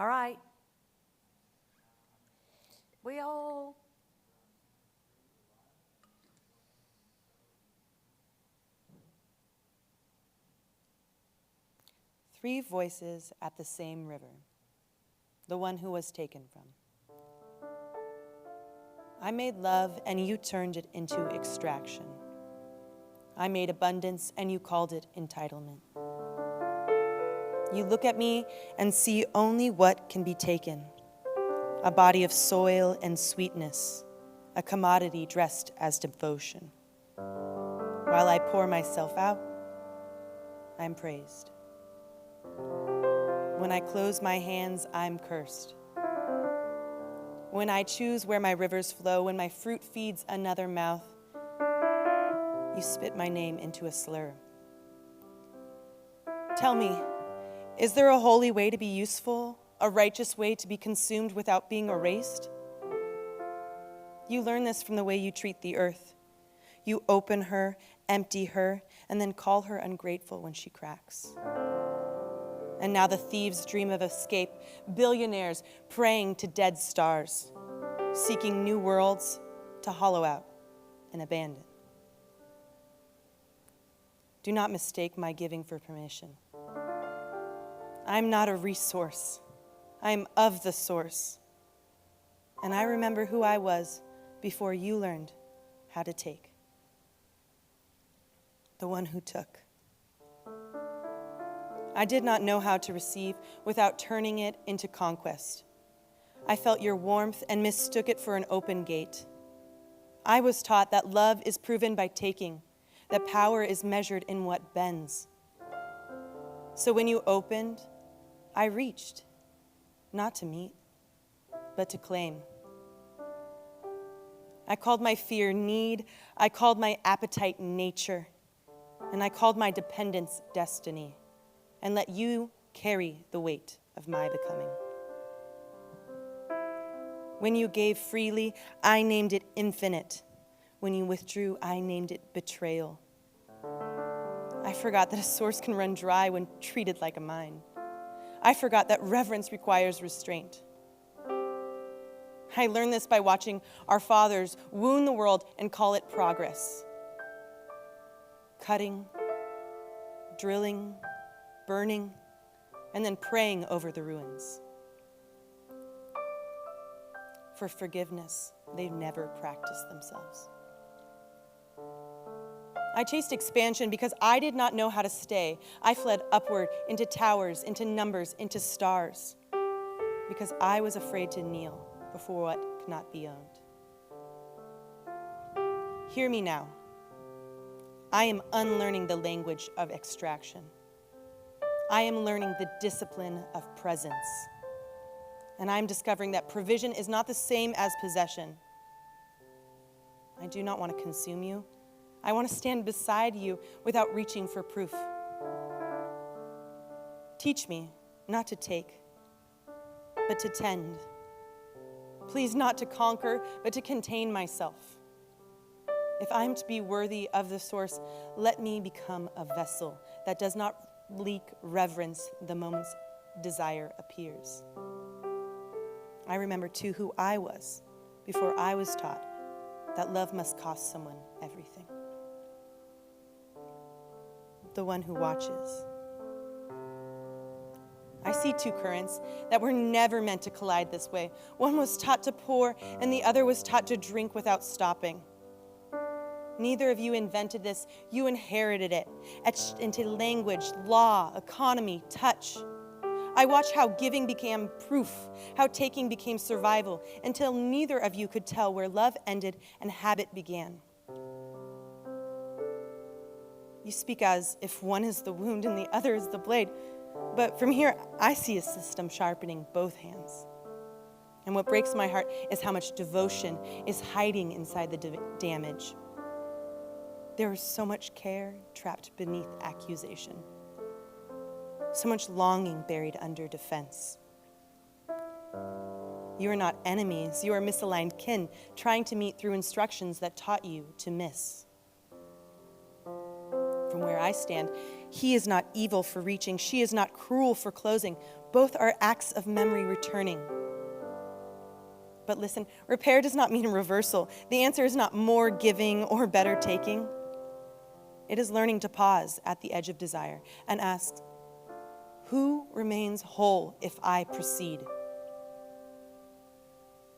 All right. We all... Three voices at the same river, the one who was taken from. I made love, and you turned it into extraction. I made abundance, and you called it entitlement. You look at me and see only what can be taken, a body of soil and sweetness, a commodity dressed as devotion. While I pour myself out, I'm praised. When I close my hands, I'm cursed. When I choose where my rivers flow, when my fruit feeds another mouth, you spit my name into a slur. Tell me, is there a holy way to be useful, a righteous way to be consumed without being erased? You learn this from the way you treat the earth. You open her, empty her, and then call her ungrateful when she cracks. And now the thieves dream of escape, billionaires praying to dead stars, seeking new worlds to hollow out and abandon. Do not mistake my giving for permission. I'm not a resource. I'm of the source. And I remember who I was before you learned how to take. The one who took. I did not know how to receive without turning it into conquest. I felt your warmth and mistook it for an open gate. I was taught that love is proven by taking, that power is measured in what bends. So when you opened, I reached, not to meet, but to claim. I called my fear need, I called my appetite nature, and I called my dependence destiny, and let you carry the weight of my becoming. When you gave freely, I named it infinite. When you withdrew, I named it betrayal. I forgot that a source can run dry when treated like a mine. I forgot that reverence requires restraint. I learned this by watching our fathers wound the world and call it progress. Cutting, drilling, burning, and then praying over the ruins. For forgiveness, they've never practiced themselves. I chased expansion because I did not know how to stay. I fled upward into towers, into numbers, into stars, because I was afraid to kneel before what could not be owned. Hear me now. I am unlearning the language of extraction. I am learning the discipline of presence. And I'm discovering that provision is not the same as possession. I do not want to consume you. I want to stand beside you without reaching for proof. Teach me not to take, but to tend. Please not to conquer, but to contain myself. If I'm to be worthy of the source, let me become a vessel that does not leak reverence the moment's desire appears. I remember too who I was before I was taught that love must cost someone everything. The one who watches. I see two currents that were never meant to collide this way. One was taught to pour, and the other was taught to drink without stopping. Neither of you invented this. You inherited it, etched into language, law, economy, touch. I watched how giving became proof, how taking became survival, until neither of you could tell where love ended and habit began. You speak as if one is the wound and the other is the blade. But from here, I see a system sharpening both hands. And what breaks my heart is how much devotion is hiding inside the damage. There is so much care trapped beneath accusation. So much longing buried under defense. You are not enemies. You are misaligned kin, trying to meet through instructions that taught you to miss. From where I stand, he is not evil for reaching. She is not cruel for closing. Both are acts of memory returning. But listen, repair does not mean reversal. The answer is not more giving or better taking. It is learning to pause at the edge of desire and ask, who remains whole if I proceed?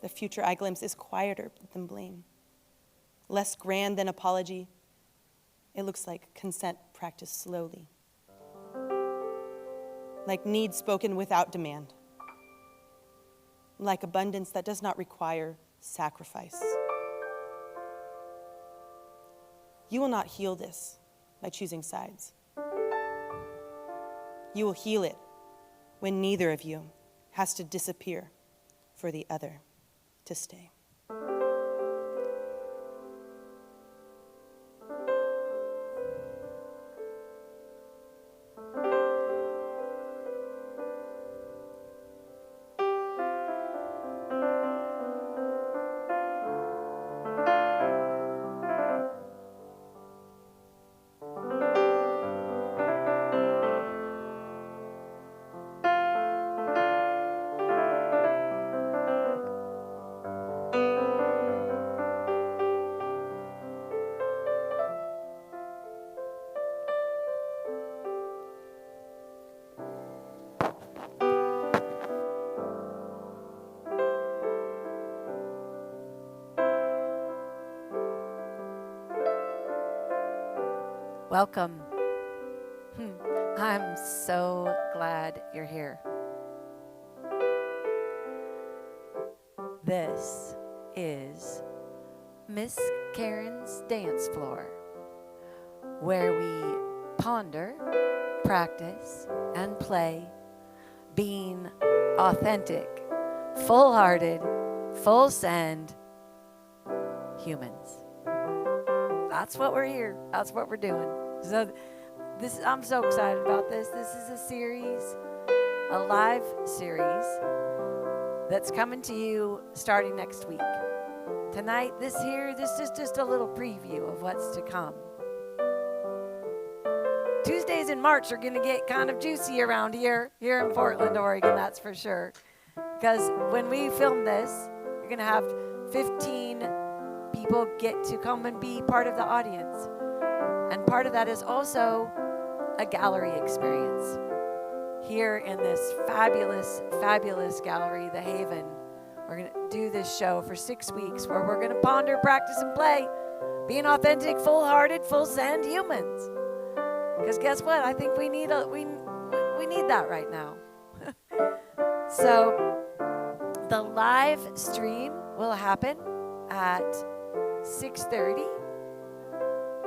The future I glimpse is quieter than blame, less grand than apology. It looks like consent practiced slowly, like need spoken without demand, like abundance that does not require sacrifice. You will not heal this by choosing sides. You will heal it when neither of you has to disappear for the other to stay. Welcome. I'm so glad you're here. This is Miss Karen's dance floor, where we ponder, practice, and play, being authentic, full-hearted, full send humans. That's what we're here. That's what we're doing. So I'm so excited about this. This is a series, a live series that's coming to you starting next week. Tonight, this is just a little preview of what's to come. Tuesdays in March are going to get kind of juicy around here in Portland, Oregon, that's for sure. Because when we film this, you're going to have 15 people get to come and be part of the audience. And part of that is also a gallery experience. Here in this fabulous, fabulous gallery, The Haven, we're going to do this show for 6 weeks where we're going to ponder, practice, and play, being authentic, full-hearted, full-send humans. Because guess what? I think we need that right now. So the live stream will happen at 6:30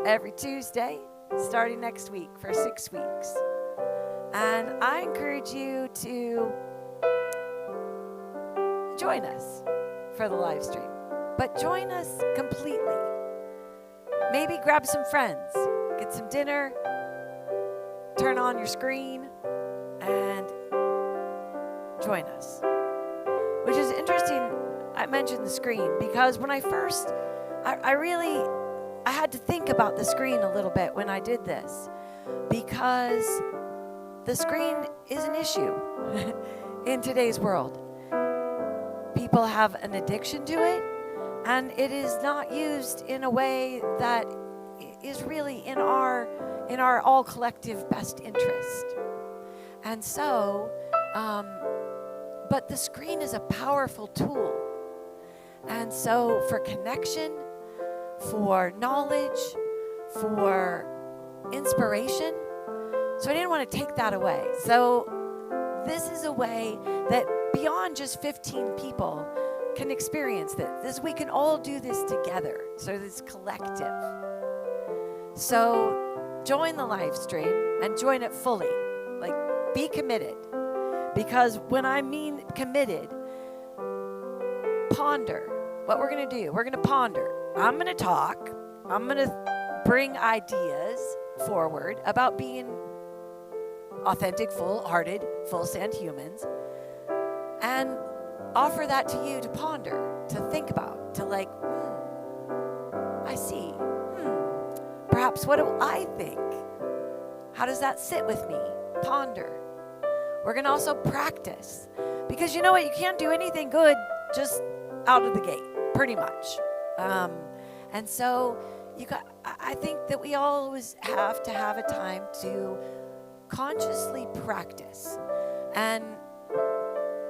every Tuesday, starting next week for 6 weeks. And I encourage you to join us for the live stream, but join us completely. Maybe grab some friends, get some dinner, turn on your screen, and join us. Which is interesting, I mentioned the screen, because when I first, I had to think about the screen a little bit when I did this, because the screen is an issue in today's world. People have an addiction to it, and it is not used in a way that is really in our all collective best interest. And so, but the screen is a powerful tool. And so for connection, for knowledge, for inspiration, so I didn't want to take that away. So this is a way that beyond just 15 people can experience this. We can all do this together. So it's collective. So join the live stream and join it fully. Like, be committed. Because when I mean committed, ponder what we're going to do. We're going to ponder. I'm going to talk. I'm going to bring ideas forward about being authentic, full-hearted, full-send humans, and offer that to you to ponder, to think about, to like, I see. Perhaps what do I think? How does that sit with me? Ponder. We're going to also practice. Because you know what? You can't do anything good just out of the gate, pretty much. And so I think that we always have to have a time to consciously practice. And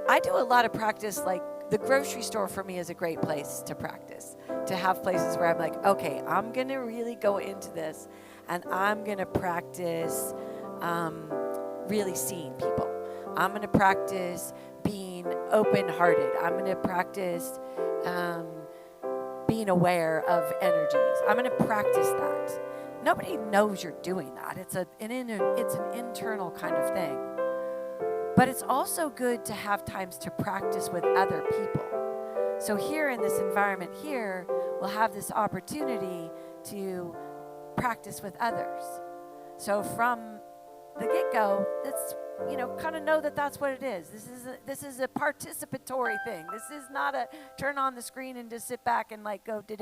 I do a lot of practice, like the grocery store for me is a great place to practice, to have places where I'm like, okay, I'm going to really go into this and I'm going to practice really seeing people. I'm going to practice being open-hearted. I'm going to practice being aware of energies. I'm going to practice that. Nobody knows you're doing that. It's an internal kind of thing. But it's also good to have times to practice with other people. So here in this environment here, we'll have this opportunity to practice with others. So from the get-go, it's, kind of know that that's what it is. This is a participatory thing. This is not a turn on the screen and just sit back and like go do.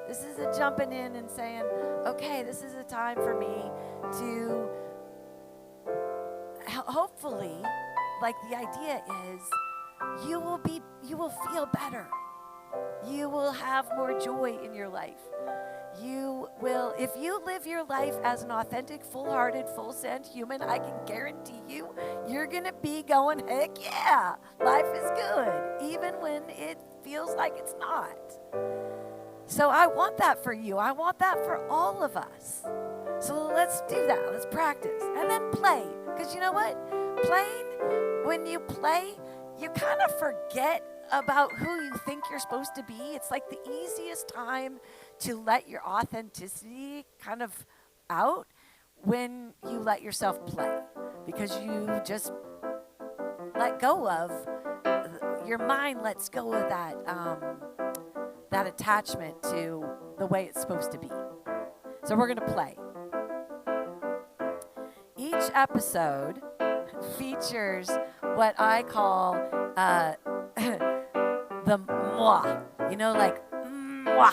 This is a jumping in and saying, okay, this is a time for me to hopefully, like the idea is, you will feel better. You will have more joy in your life. You will, if you live your life as an authentic, full-hearted, full-sent human, I can guarantee you're going to be going, heck yeah, life is good, even when it feels like it's not. So I want that for you. I want that for all of us. So let's do that. Let's practice. And then play. Because you know what? When you play, you kind of forget about who you think you're supposed to be. It's like the easiest time to let your authenticity kind of out when you let yourself play. Because you just let go of, your mind lets go of that attachment to the way it's supposed to be. So we're going to play. Each episode features what I call the moi. Like moi.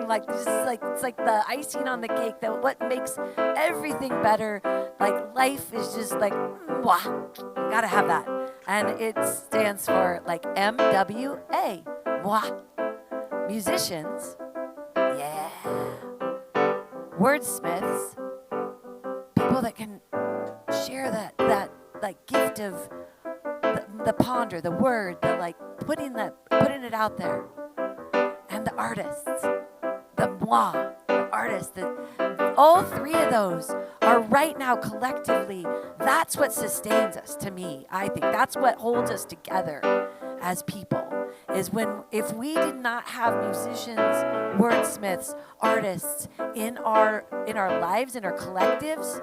It's like the icing on the cake, that what makes everything better. Like life is just like moi. You gotta have that. And it stands for like MWA. Moi. Musicians. Yeah. Wordsmiths. People that can share that like gift of the ponder, the word, the like putting it out there. And the artists, the moi, the artists, all three of those are right now collectively, that's what sustains us, to me. I think that's what holds us together as people, is if we did not have musicians, wordsmiths, artists in our lives, in our collectives,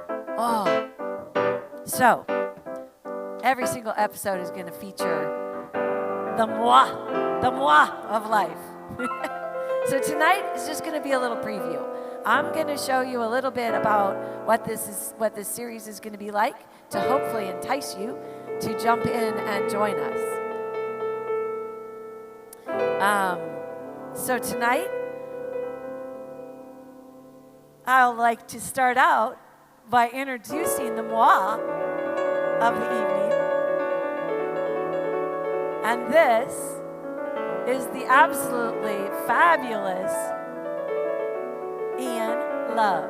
so every single episode is going to feature the moi of life. So tonight is just going to be a little preview. I'm going to show you a little bit about what this series is going to be like, to hopefully entice you to jump in and join us. So tonight, I'll like to start out by introducing the moi of the evening. And this is the absolutely fabulous Ian Love.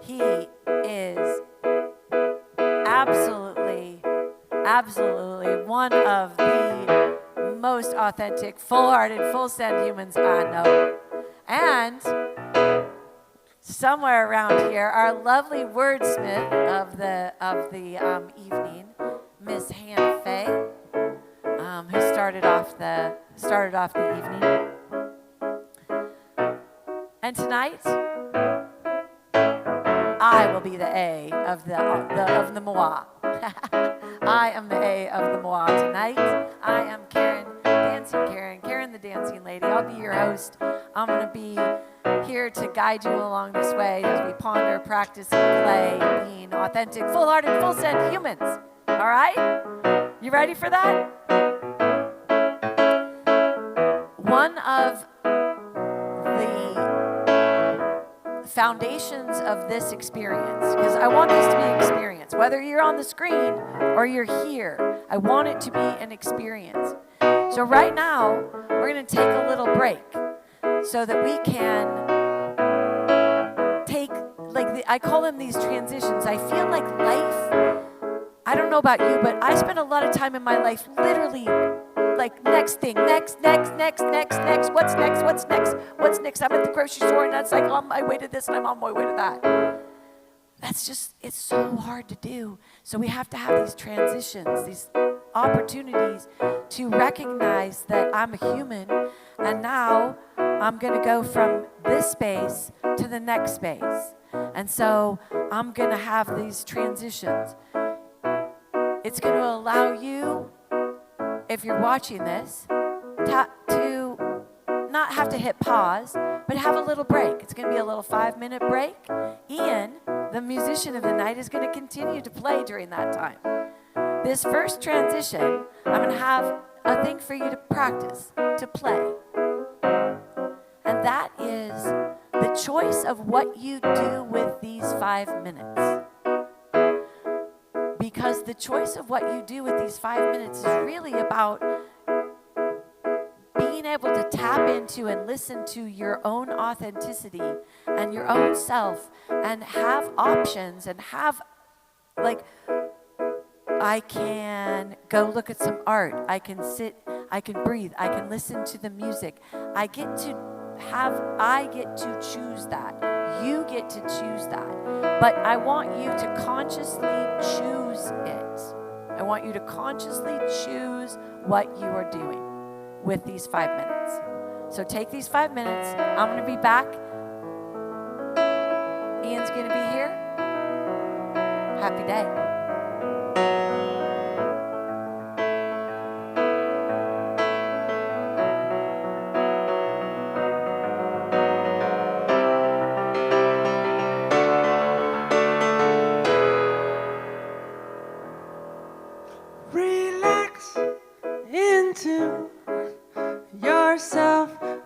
He is absolutely one of the most authentic, full-hearted, full-send humans I know. And somewhere around here, our lovely wordsmith of the evening, Miss Hannah Faye, who started off the evening. And tonight, I will be the A of the moi. I am the A of the moi tonight. I am Karen the dancing lady. I'll be your host. I'm going to be here to guide you along this way as we ponder, practice, and play, being authentic, full-hearted, full-send humans. All right? You ready for that? One of foundations of this experience, because I want this to be an experience. Whether you're on the screen or you're here, I want it to be an experience. So right now, we're going to take a little break so that we can take, I call them these transitions. I feel like life, I don't know about you, but I spend a lot of time in my life literally like next thing, next, what's next? I'm at the grocery store and that's like on my way to this and I'm on my way to that. That's just, it's so hard to do. So we have to have these transitions, these opportunities to recognize that I'm a human and now I'm going to go from this space to the next space. And so I'm going to have these transitions. It's going to allow you, if you're watching this, to not have to hit pause, but have a little break. It's going to be a little 5-minute break. Ian, the musician of the night, is going to continue to play during that time. This first transition, I'm going to have a thing for you to practice, to play. And that is the choice of what you do with these 5 minutes. Because the choice of what you do with these 5 minutes is really about being able to tap into and listen to your own authenticity and your own self and have options and have, like, I can go look at some art. I can sit, I can breathe, I can listen to the music. I get to choose that. You get to choose that. But I want you to consciously choose it. I want you to consciously choose what you are doing with these 5 minutes. So take these 5 minutes. I'm going to be back. Ian's going to be here. Happy day.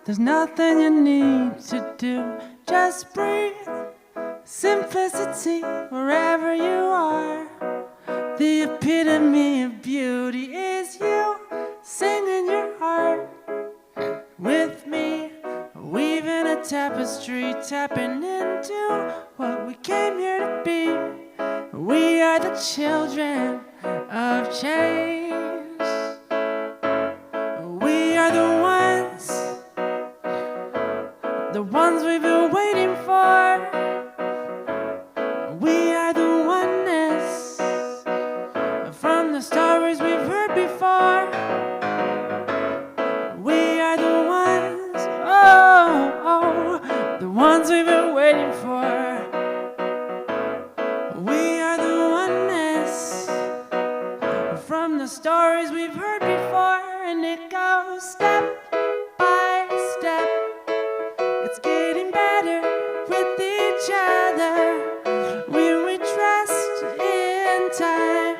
There's nothing you need to do, just breathe. Simplicity wherever you are. The epitome of beauty is you singing your heart with me, weaving a tapestry, tapping into what we came here to be. We are the children of change. We are the ones we've been waiting for. We are the oneness from the stories we've heard before. We are the ones, the ones we've been waiting for. We are the oneness from the stories we've heard before. And it goes step by step. It's getting better with each other when we trust in time.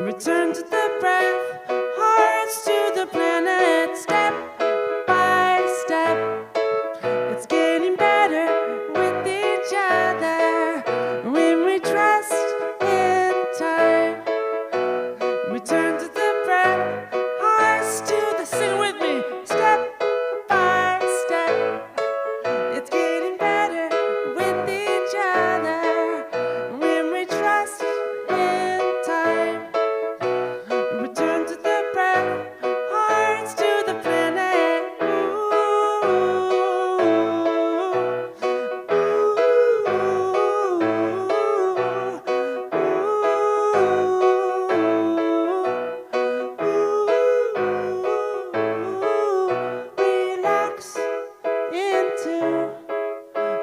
Return to the breath, hearts to the planet, step by step. It's getting better with each other when we trust in time. Return to the breath, hearts to the, sing with me, step by step. It's getting better with each other when we trust in time. Return to the breath, hearts to the planet. Relax into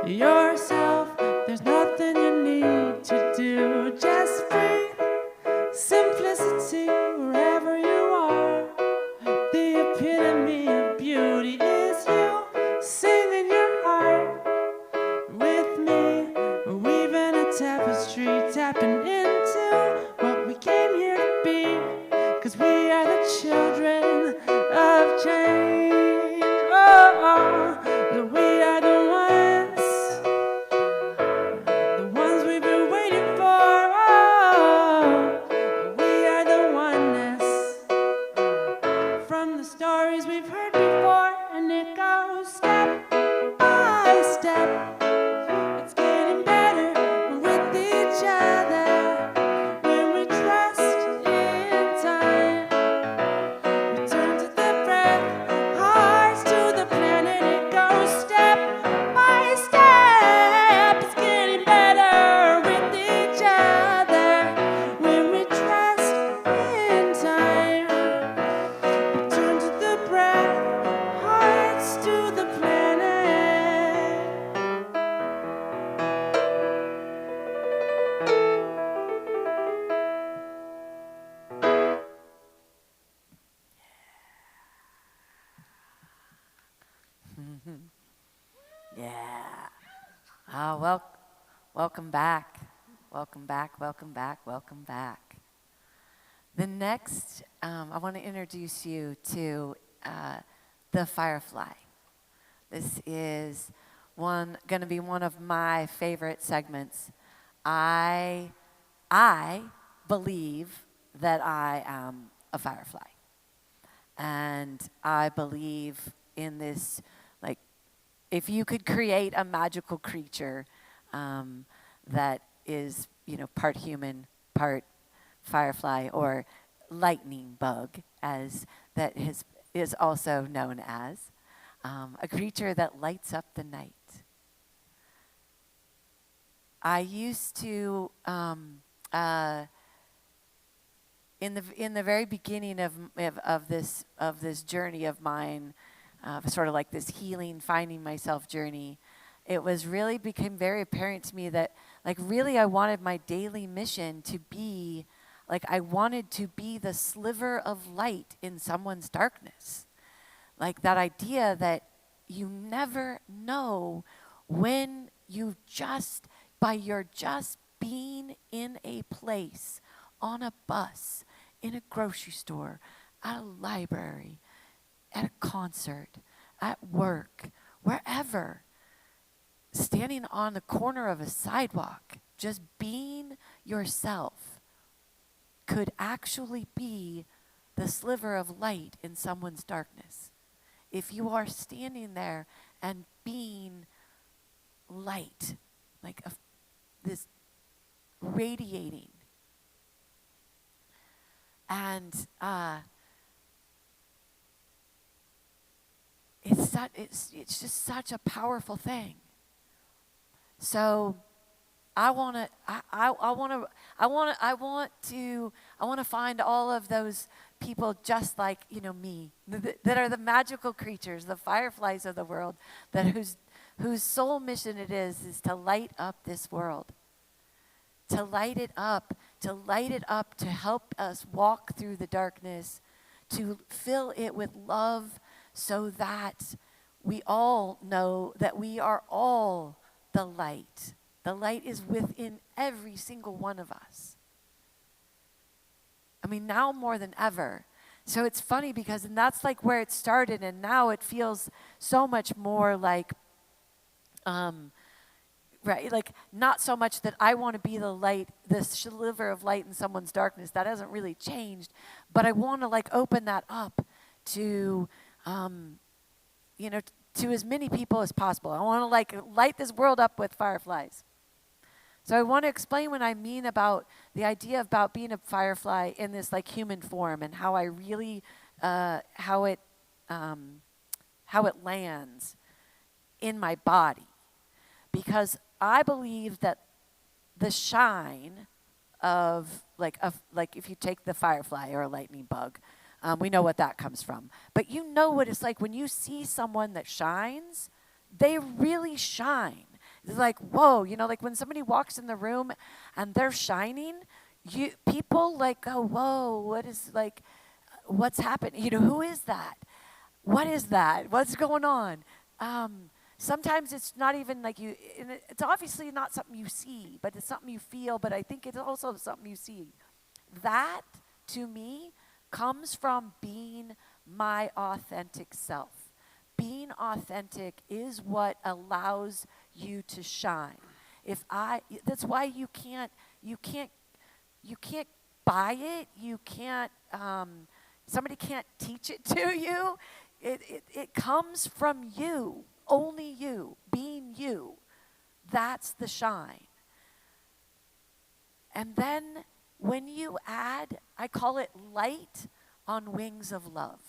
yourself. There's nothing you need to do. Just breathe. Simplicity wherever you are. The epitome of beauty is you singing your heart with me, weaving a tapestry, tapping into what we came here to be. 'Cause we are the children of change. We are the ones, Well, welcome back. Welcome back, welcome back, welcome back. The next, I want to introduce you to the firefly. This is going to be one of my favorite segments. I believe that I am a firefly. And I believe in this, like, if you could create a magical creature that is, part human, part firefly, or lightning bug, as that is also known as, a creature that lights up the night. I used to, in the very beginning of this journey of mine, sort of like this healing, finding myself journey, it became very apparent to me that, like, really I wanted my daily mission to be, like, I wanted to be the sliver of light in someone's darkness. Like that idea that you never know when by your just being in a place, on a bus, in a grocery store, at a library, at a concert, at work, wherever, standing on the corner of a sidewalk, just being yourself could actually be the sliver of light in someone's darkness. If you are standing there and being light, like this radiating, and it's just such a powerful thing. So I want to find all of those people just like, me, that are the magical creatures, the fireflies of the world, that whose sole mission it is to light up this world. To light it up, to help us walk through the darkness, to fill it with love, so that we all know that we are all the light. The light is within every single one of us. I mean, now more than ever. So it's funny because, and that's like where it started, and now it feels so much more like, right, like not so much that I want to be the light, the sliver of light in someone's darkness. That hasn't really changed, but I want to like open that up to, to as many people as possible. I want to like light this world up with fireflies. So I want to explain what I mean about the idea about being a firefly in this like human form, and how I really, how it lands in my body. Because I believe that the shine of like if you take the firefly or a lightning bug, we know what that comes from. But you know what it's like when you see someone that shines, they really shine. It's like, whoa, like when somebody walks in the room and they're shining, people like go, whoa, what's happening? Who is that? What is that? What's going on? Sometimes it's not even like it's obviously not something you see, but it's something you feel, but I think it's also something you see. That, to me, comes from being my authentic self. Being authentic is what allows you to shine. That's why you can't buy it. You can't, somebody can't teach it to you. It comes from you. Only you, being you. That's the shine. And then when you add, I call it light on wings of love.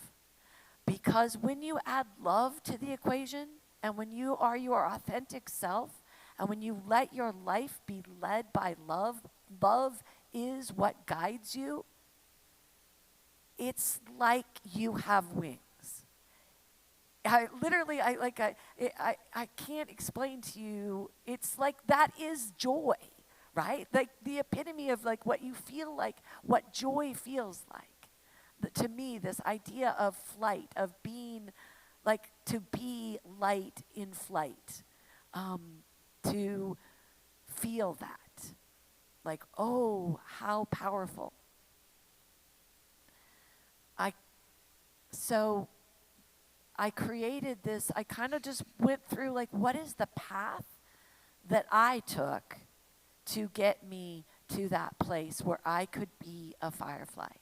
Because when you add love to the equation, and when you are your authentic self, and when you let your life be led by love, love is what guides you, it's like you have wings. I can't explain to you. It's like that is joy, right? Like the epitome of like what you feel like, what joy feels like. To me, this idea of flight, of being like to be light in flight, to feel that. Like, oh, how powerful. So I created this, I kind of just went through, like, what is the path that I took to get me to that place where I could be a firefly?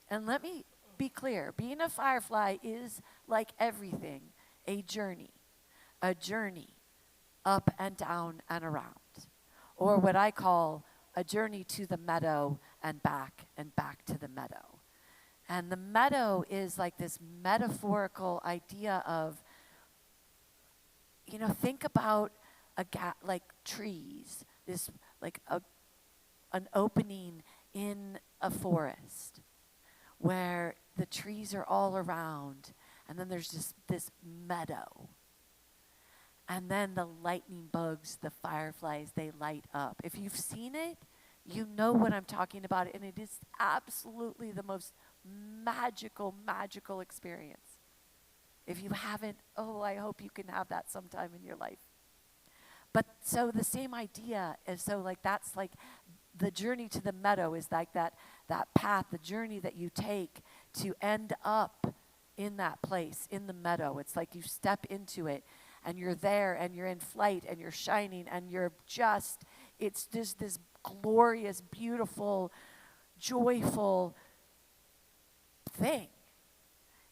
And let me be clear, being a firefly is, like everything, a journey up and down and around, or what I call a journey to the meadow and back to the meadow. And the meadow is like this metaphorical idea of, think about like trees, this like an opening in a forest where the trees are all around, and then there's just this meadow. And then the lightning bugs, the fireflies, they light up. If you've seen it, you know what I'm talking about, and it is absolutely the most magical experience. If you haven't, I hope you can have that sometime in your life. But so the same idea is, so like that's like the journey to the meadow is like that path, the journey that you take to end up in that place, in the meadow. It's like you step into it and you're there and you're in flight and you're shining and it's just this glorious, beautiful, joyful thing.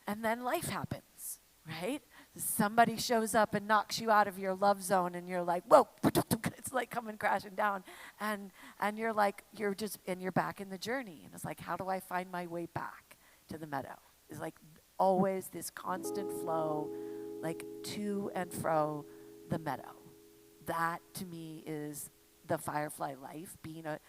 And then life happens, right? Somebody shows up and knocks you out of your love zone and you're like, whoa, it's like coming crashing down. And you're like, you're back in the journey. And it's like, how do I find my way back to the meadow? It's like always this constant flow, like to and fro the meadow. That to me is the firefly life, being that.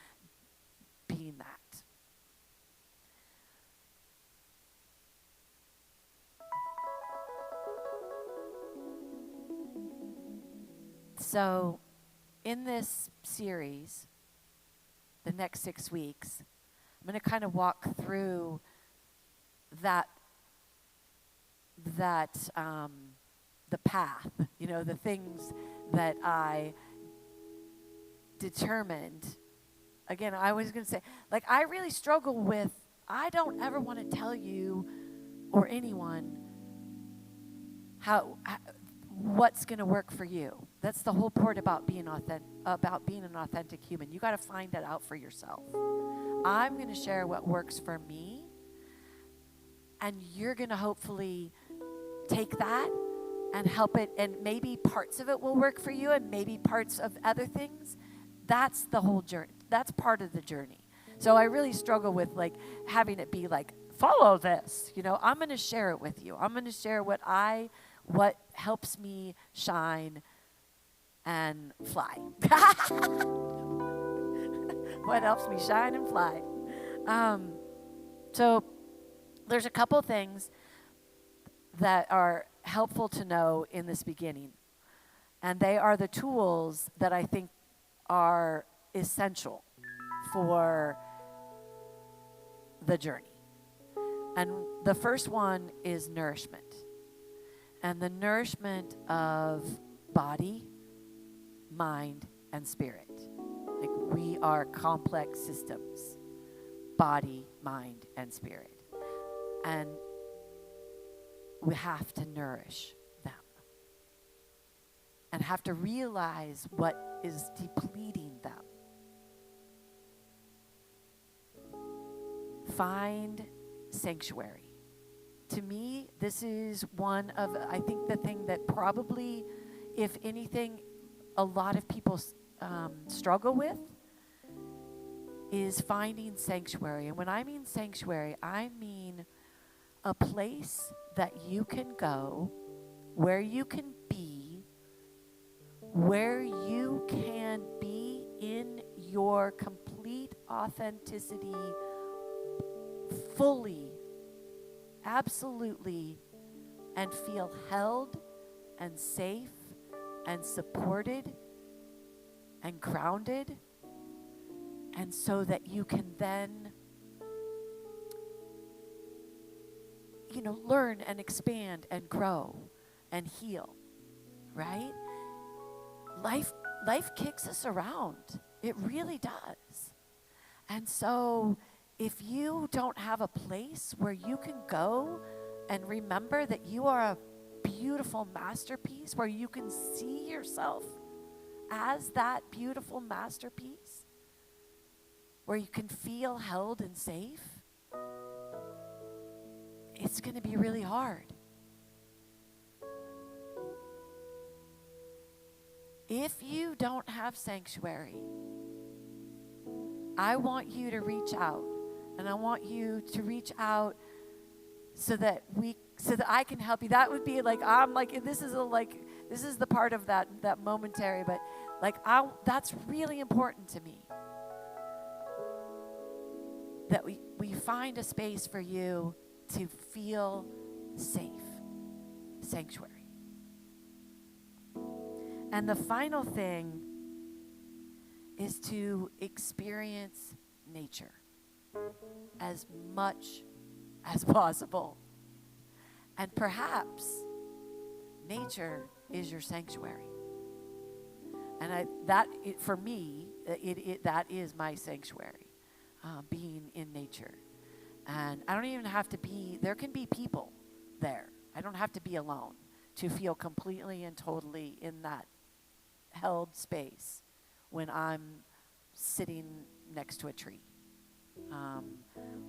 So in this series, the next 6 weeks, I'm going to kind of walk through the path, the things that I determined. Again, I was going to say, like, I really struggle with, I don't ever want to tell you or anyone what's going to work for you. That's the whole part about being an authentic human. You got to find that out for yourself. I'm going to share what works for me, and you're going to hopefully take that and help it, and maybe parts of it will work for you and maybe parts of other things. That's the whole journey. That's part of the journey. So I really struggle with like having it be like, follow this. I'm going to share it with you. I'm going to share what helps me shine and fly. What helps me shine and fly. So there's a couple things that are helpful to know in this beginning. And they are the tools that I think are essential for the journey. And the first one is nourishment. And the nourishment of body, mind, and spirit. Like, we are complex systems. Body, mind, and spirit. And we have to nourish them. And have to realize what is depleting them. Find sanctuary. To me, this is one of, I think, the thing that probably, if anything, a lot of people struggle with is finding sanctuary. And when I mean sanctuary, I mean a place that you can go, where you can be in your complete authenticity, fully, absolutely, and feel held and safe and supported and grounded, and so that you can then learn and expand and grow and heal, right? life kicks us around. It really does. And so if you don't have a place where you can go and remember that you are a beautiful masterpiece, where you can see yourself as that beautiful masterpiece, where you can feel held and safe, it's going to be really hard. If you don't have sanctuary, I want you to reach out, and I want you to reach out so that I can help you. That would be like, this is the part of that momentary, but that's really important to me. That we find a space for you to feel safe, sanctuary. And the final thing is to experience nature as much as possible. And perhaps nature is your sanctuary. And for me, that is my sanctuary, being in nature. And I don't even have to be, there can be people there. I don't have to be alone to feel completely and totally in that held space when I'm sitting next to a tree,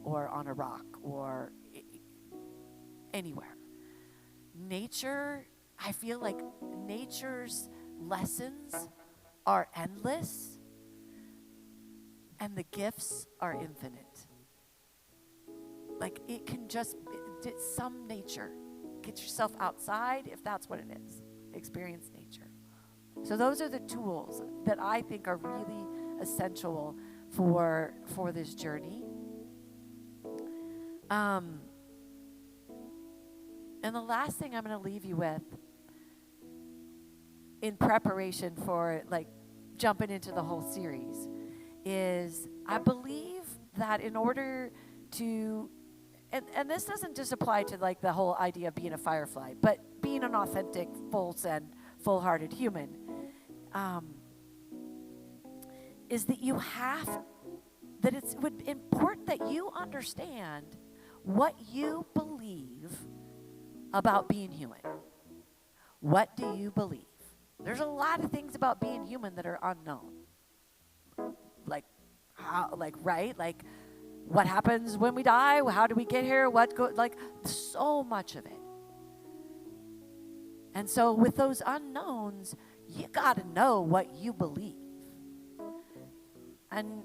or on a rock, or anywhere. Nature, I feel like nature's lessons are endless, and the gifts are infinite. Like, it can just, some nature. Get yourself outside if that's what it is. Experience nature. So those are the tools that I think are really essential for this journey. And the last thing I'm going to leave you with, in preparation for jumping into the whole series, is I believe that in order to, and this doesn't just apply to the whole idea of being a firefly, but being an authentic, full-hearted human, is that it's important that you understand what you believe about being human. What do you believe? There's a lot of things about being human that are unknown. What happens when we die? How do we get here? So much of it. And so with those unknowns, you got to know what you believe. And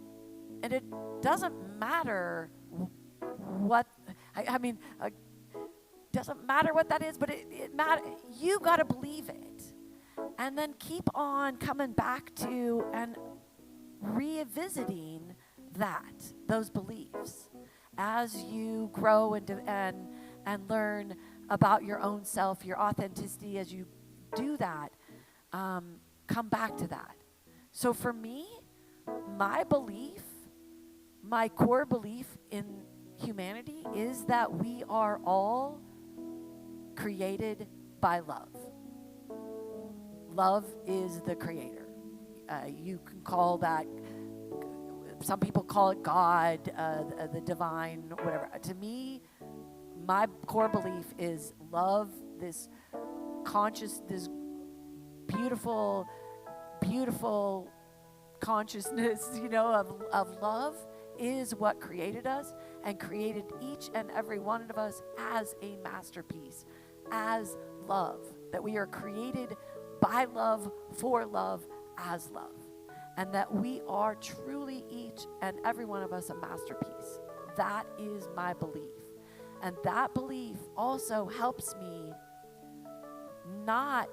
it doesn't matter what, doesn't matter what that is, but it matters. You got to believe it. And then keep on coming back to and revisiting those beliefs as you grow and learn about your own self, your authenticity. As you do that, come back to that. So for me, my core belief in humanity is that we are all created by love. Love is the creator. You can call that, some people call it God, the divine, whatever. To me, my core belief is love, this conscious, this beautiful, beautiful consciousness, of love is what created us and created each and every one of us as a masterpiece, as love, that we are created by love, for love, as love, and that we are truly each and every one of us a masterpiece. That is my belief. And that belief also helps me not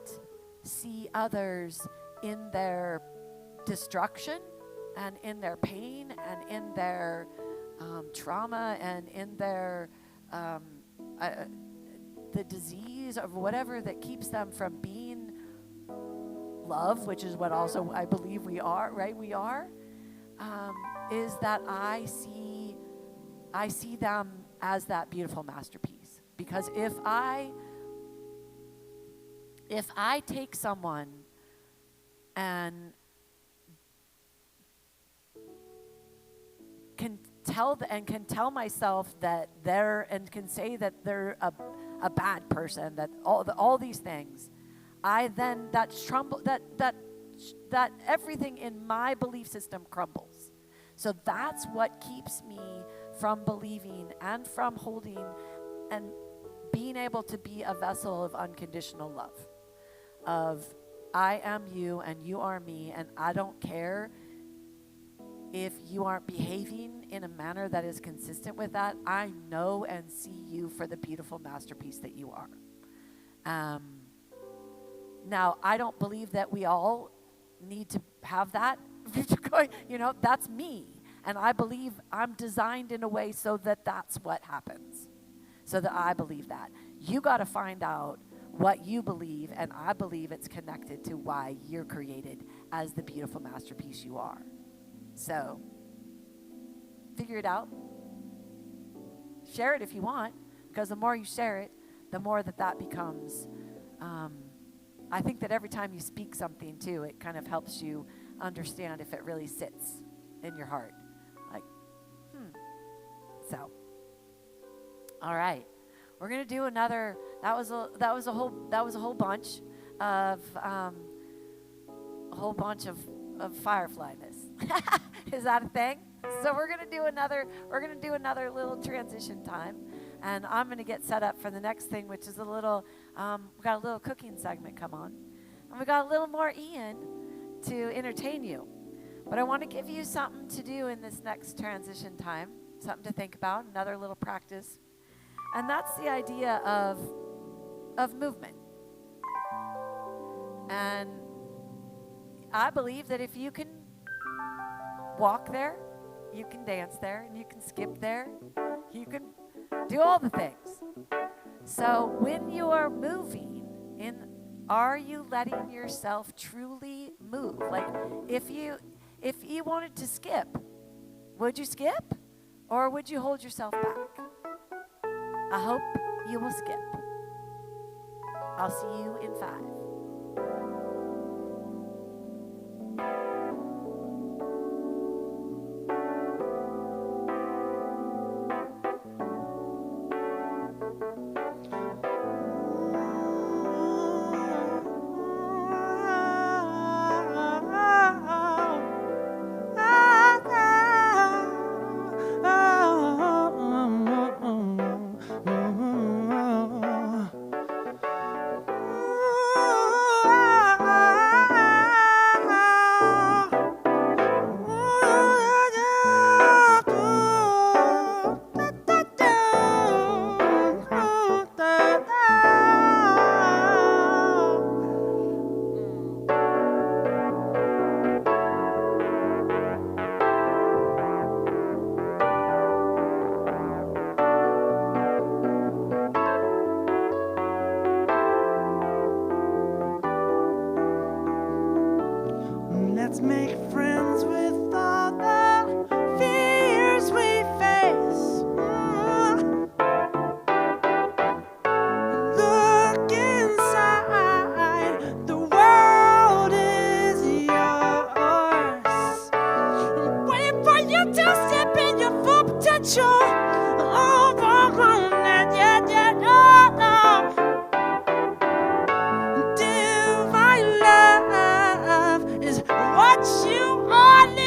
see others in their destruction and in their pain and in their trauma and in their the disease of whatever that keeps them from being love, which is what also I believe we are, right? We are, is that I see them as that beautiful masterpiece. Because if I take someone and can tell myself that can say that they're a bad person, that all these things, that everything in my belief system crumbles. So that's what keeps me from believing and from holding and being able to be a vessel of unconditional love, of I am you and you are me, and I don't care if you aren't behaving in a manner that is consistent with that. I know and see you for the beautiful masterpiece that you are. Now, I don't believe that we all need to have that. That's me. And I believe I'm designed in a way so that that's what happens. So that I believe that. You got to find out what you believe, and I believe it's connected to why you're created as the beautiful masterpiece you are. So, figure it out. Share it if you want, because the more you share it, the more that becomes, I think that every time you speak something too, it kind of helps you understand if it really sits in your heart. Like, So, all right. We're going to do another, that was a whole bunch of, fireflyness. Is that a thing? So we're going to do another little transition time, and I'm going to get set up for the next thing, which is we got a little cooking segment come on, and we got a little more Ian to entertain you. But I want to give you something to do in this next transition time, something to think about, another little practice. And that's the idea of movement. And I believe that if you can walk there, you can dance there, and you can skip there, you can do all the things. So when you are moving, are you letting yourself truly move? Like if you wanted to skip, would you skip? Or would you hold yourself back? I hope you will skip. I'll see you in 5. Let's make friends with all the fears we face. Look inside, the world is yours. Wait for you to step in your full potential. Divine love is what you are living.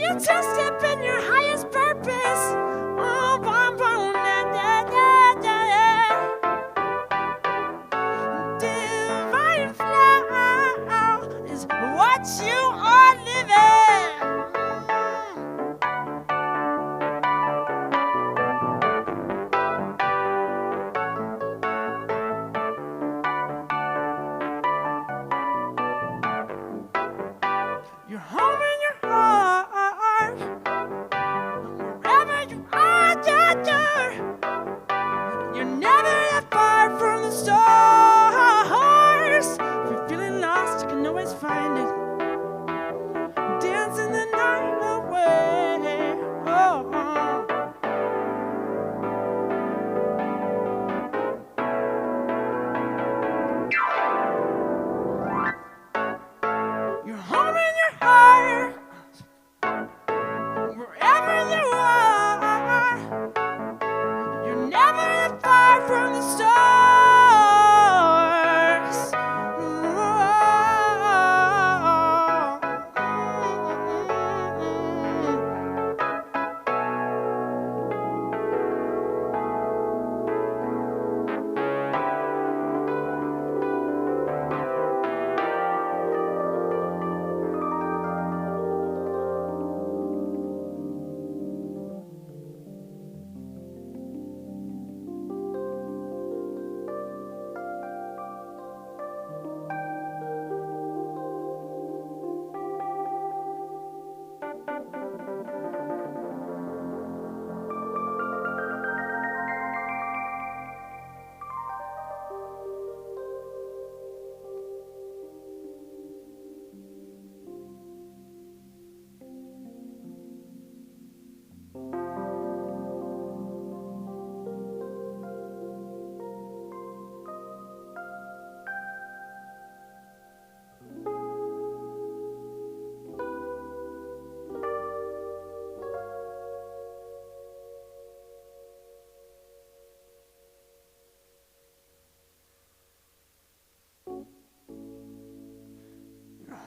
you to step in your highest purpose. Oh, boom, boom, da, da, da, da. Divine flow is what you are living. You're home in your heart, wherever you are, you're never that far from the stars. If you're feeling lost, you can always find it. Dancing the night away. Oh. You're home in your heart, wherever you are. You're never that far from the stars.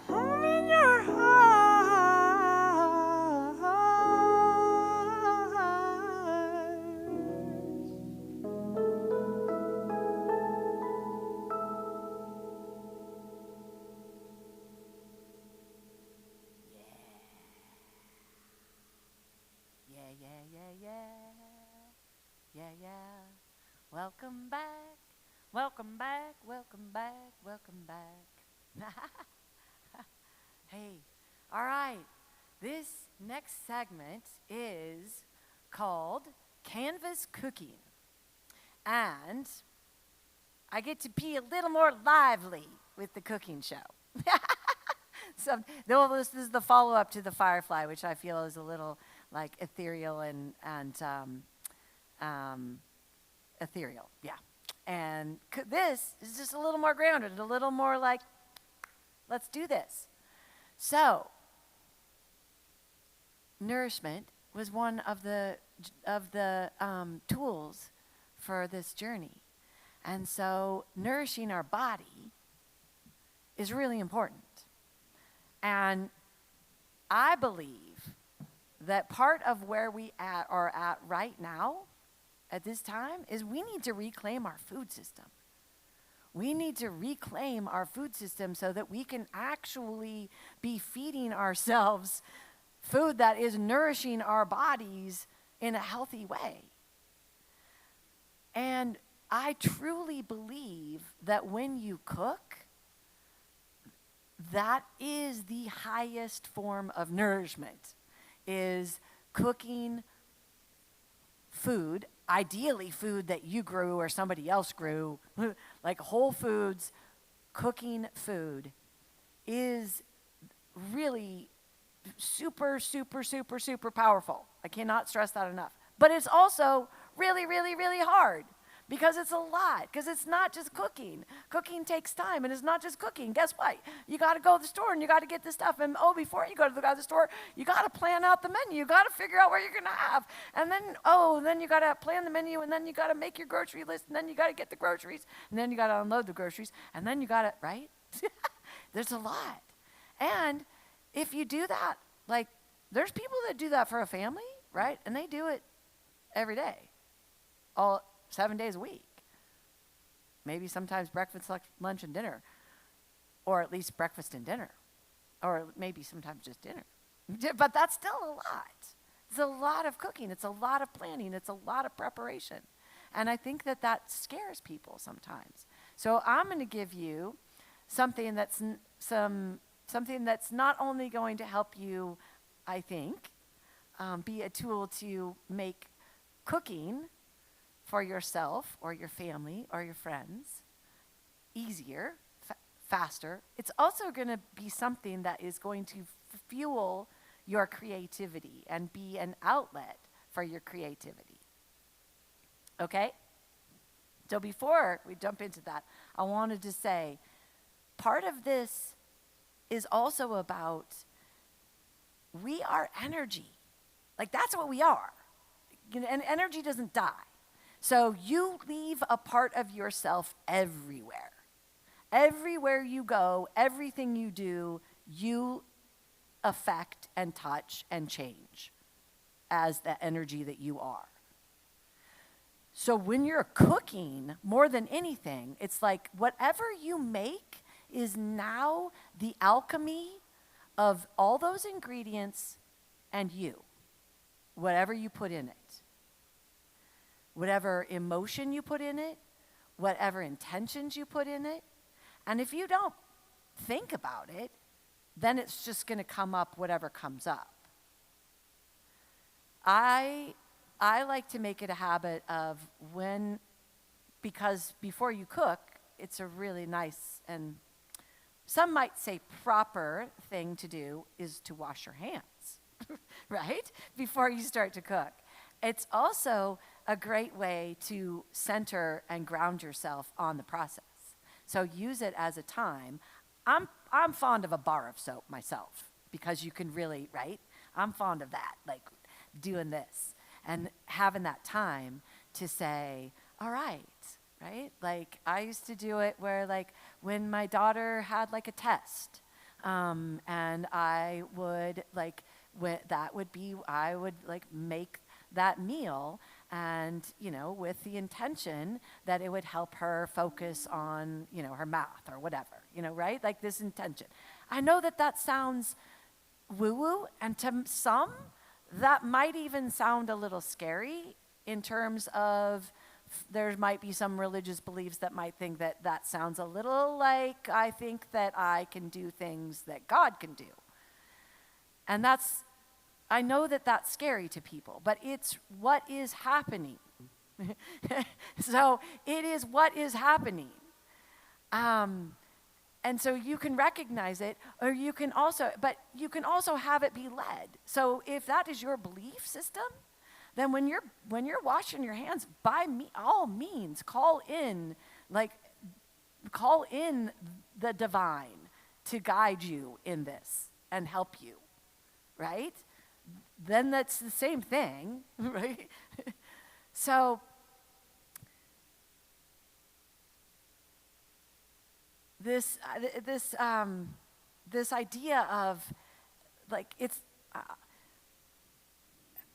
Home in your Yeah. Welcome back. Welcome back. Welcome back. Welcome back. Hey, all right. This next segment is called Canvas Cooking. And I get to be a little more lively with the cooking show. So this is the follow-up to the Firefly, which I feel is a little like ethereal and ethereal, yeah. And this is just a little more grounded, a little more like, let's do this. So, nourishment was one of the tools for this journey. And so, nourishing our body is really important. And I believe that part of where we are at right now, at this time, is we need to reclaim our food system. We need to reclaim our food system so that we can actually be feeding ourselves food that is nourishing our bodies in a healthy way. And I truly believe that when you cook, that is the highest form of nourishment, is cooking food, ideally food that you grew or somebody else grew, like Whole Foods. Cooking food is really super, super, super, super powerful. I cannot stress that enough. But it's also really, really, really hard because it's a lot, because it's not just cooking. Cooking takes time, and it's not just cooking. Guess what? You got to go to the store, and you got to get this stuff. And, before you go to the store, you got to plan out the menu. You got to figure out what you're going to have. And then you got to plan the menu, and then you got to make your grocery list, and then you got to get the groceries, and then you got to unload the groceries, and then you got to, right? There's a lot. And if you do that, like there's people that do that for a family, right? And they do it every day, all 7 days a week. Maybe sometimes breakfast, lunch, and dinner, or at least breakfast and dinner, or maybe sometimes just dinner. But that's still a lot. It's a lot of cooking. It's a lot of planning. It's a lot of preparation. And I think that scares people sometimes. So I'm going to give you something that's something that's not only going to help you, I think, be a tool to make cooking for yourself or your family or your friends easier, faster. It's also going to be something that is going to fuel your creativity and be an outlet for your creativity. Okay? So before we jump into that, I wanted to say part of this is also about we are energy. Like, that's what we are. And energy doesn't die. So you leave a part of yourself everywhere. Everywhere you go, everything you do, you affect and touch and change as the energy that you are. So when you're cooking, more than anything, it's like whatever you make is now the alchemy of all those ingredients and you, whatever you put in it. Whatever emotion you put in it, whatever intentions you put in it. And if you don't think about it, then it's just going to come up whatever comes up. I like to make it a habit of because before you cook, it's a really nice and some might say proper thing to do is to wash your hands, right? Before you start to cook. It's also a great way to center and ground yourself on the process. So use it as a time. I'm fond of a bar of soap myself because you can really, right? I'm fond of that, like doing this and having that time to say, all right? Like I used to do it where like when my daughter had like a test, and I would like, I would like make that meal and, with the intention that it would help her focus on, her math or whatever, right? Like this intention. I know that sounds woo-woo, and to some, that might even sound a little scary in terms of there might be some religious beliefs that might think that sounds a little like I think that I can do things that God can do. And I know that that's scary to people, but it's what is happening. So it is what is happening. And so you can recognize it, or you can also have it be led. So if that is your belief system, then when you're washing your hands, by all means, call in the divine to guide you in this and help you, right? Then that's the same thing, right? So this idea of like it's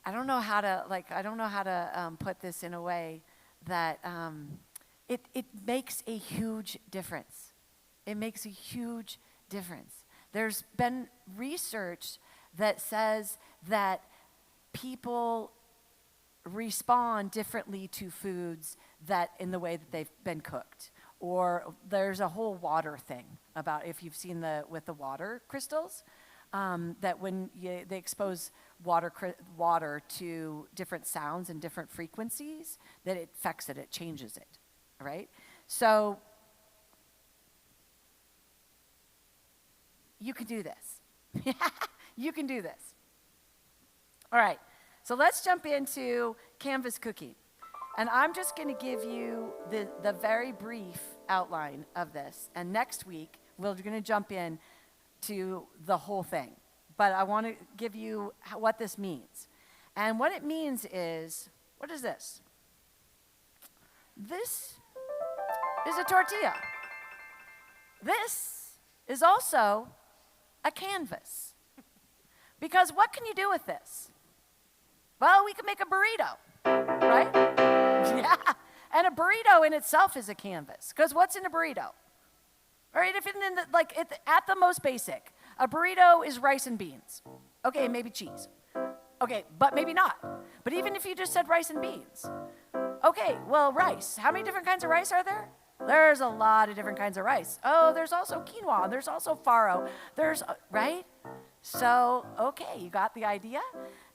I don't know how to put this in a way that it makes a huge difference. It makes a huge difference. There's been research that says that people respond differently to foods that in the way that they've been cooked. Or there's a whole water thing about, if you've seen with the water crystals, that when they expose water to different sounds and different frequencies, that it affects it, it changes it, right? So you can do this. You can do this. All right, so let's jump into canvas cooking. And I'm just going to give you the very brief outline of this. And next week, we're going to jump in to the whole thing. But I want to give you what this means. And what it means is, what is this? This is a tortilla. This is also a canvas. Because what can you do with this? Well, we can make a burrito, right? Yeah. And a burrito in itself is a canvas. Because what's in a burrito? All right, at the most basic, a burrito is rice and beans. Okay, maybe cheese. Okay, but maybe not. But even if you just said rice and beans. Okay, well, rice. How many different kinds of rice are there? There's a lot of different kinds of rice. Oh, there's also quinoa. There's also farro. Right? So, okay, you got the idea?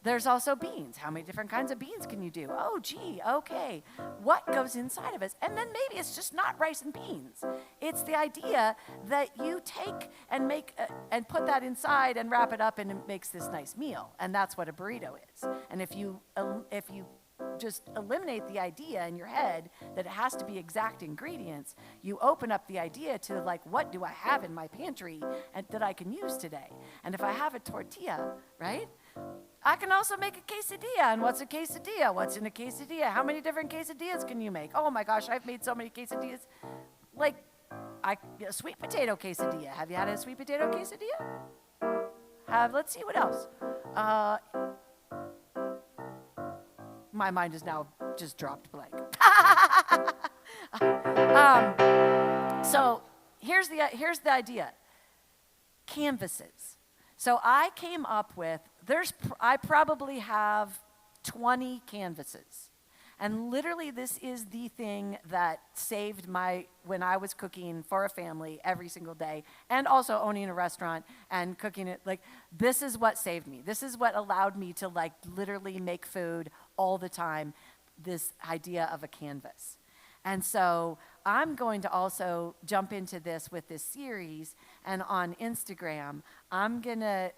There's also beans. How many different kinds of beans can you do? Oh, gee, okay. What goes inside of us? And then maybe it's just not rice and beans. It's the idea that you take and make and put that inside and wrap it up and it makes this nice meal. And that's what a burrito is. And if you just eliminate the idea in your head that it has to be exact ingredients, you open up the idea to what do I have in my pantry and that I can use today? And if I have a tortilla, right? I can also make a quesadilla. And what's a quesadilla? What's in a quesadilla? How many different quesadillas can you make? Oh my gosh, I've made so many quesadillas. A sweet potato quesadilla. Have you had a sweet potato quesadilla? Let's see what else. My mind is now just dropped blank. So here's the idea. Canvases. So I came up with, I probably have 20 canvases. And literally this is the thing that saved when I was cooking for a family every single day and also owning a restaurant and cooking it, this is what saved me. This is what allowed me to literally make food all the time, this idea of a canvas. And so I'm going to also jump into this with this series, and on Instagram, I'm gonna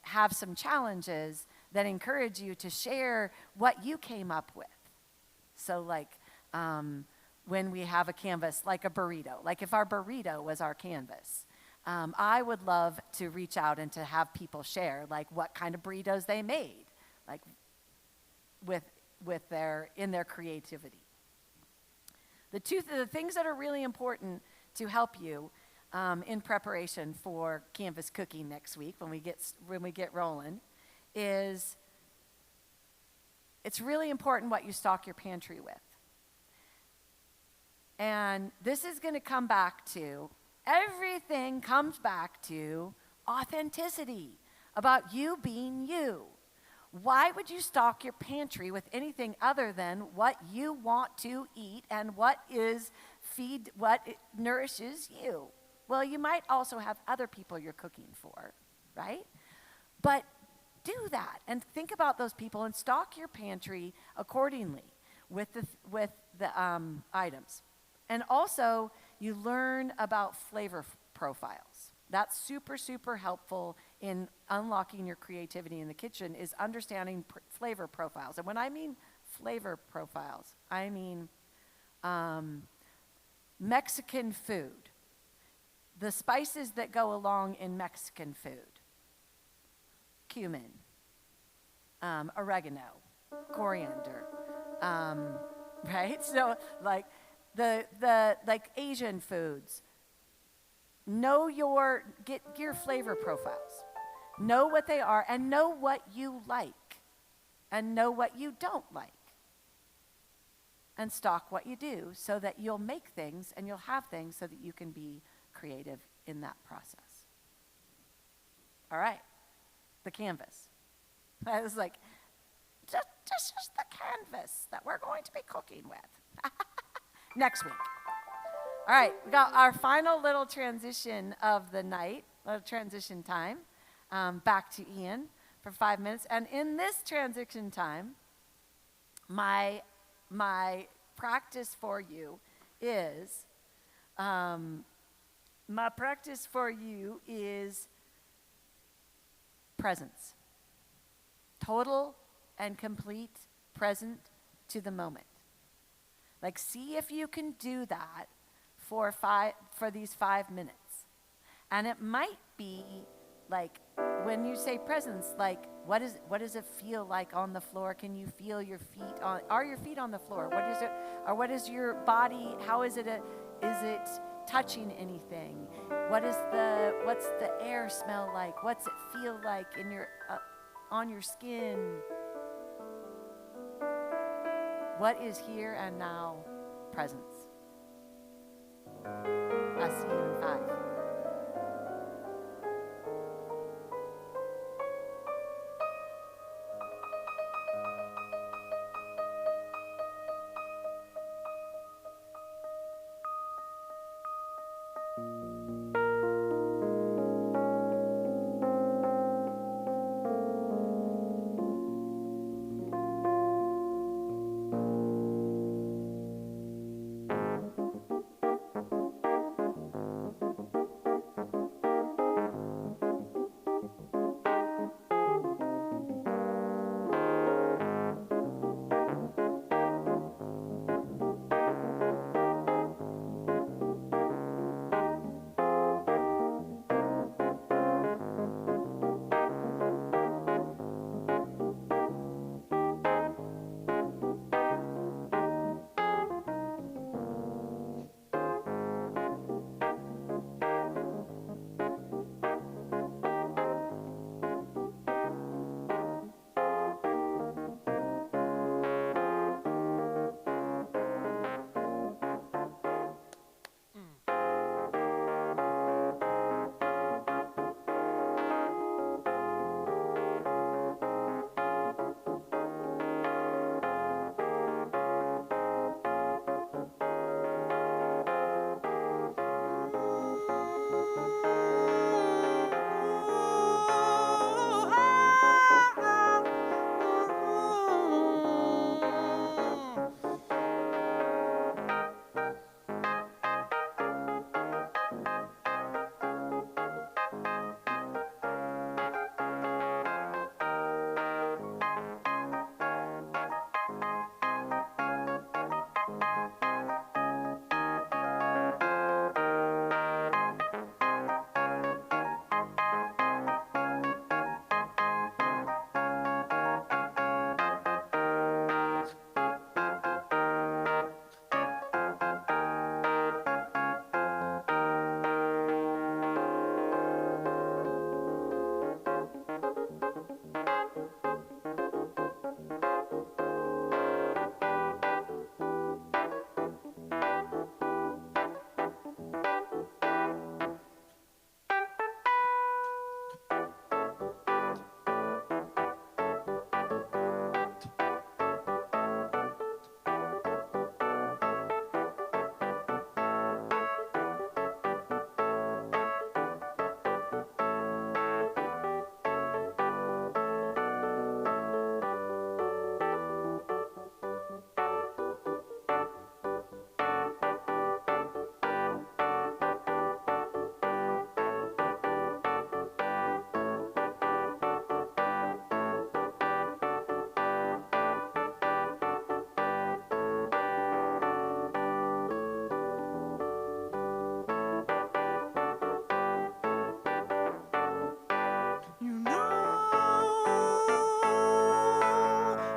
have some challenges that encourage you to share what you came up with. So when we have a canvas, like a burrito, if our burrito was our canvas, I would love to reach out and to have people share what kind of burritos they made, in their creativity. The things that are really important to help you in preparation for canvas cooking next week when we get rolling is it's really important what you stock your pantry with. And this is going to come back to, everything comes back to authenticity, about you being you. Why would you stock your pantry with anything other than what you want to eat and what nourishes you? Well, you might also have other people you're cooking for, right? But do that and think about those people and stock your pantry accordingly with the items. And also, you learn about flavor profiles. That's super, super helpful in unlocking your creativity in the kitchen, is understanding flavor profiles. And when I mean flavor profiles, I mean Mexican food. The spices that go along in Mexican food. Cumin, oregano, coriander, right? So the Asian foods. Get your flavor profiles. Know what they are and know what you like and know what you don't like. And stock what you do so that you'll make things and you'll have things so that you can be creative in that process. All right, the canvas. I was just the canvas that we're going to be cooking with next week. All right, we got our final little transition of the night, little transition time, back to Ian for 5 minutes. And in this transition time, my practice for you is, presence. Total and complete present to the moment. See if you can do that for these 5 minutes. And it might be when you say presence, what does it feel like on the floor? Can you feel your feet are your feet on the floor? What is it, or what is your body? How is it? Is it touching anything? What's the air smell like? What's it feel like in your on your skin? What is here and now presence? I'll see you in 5.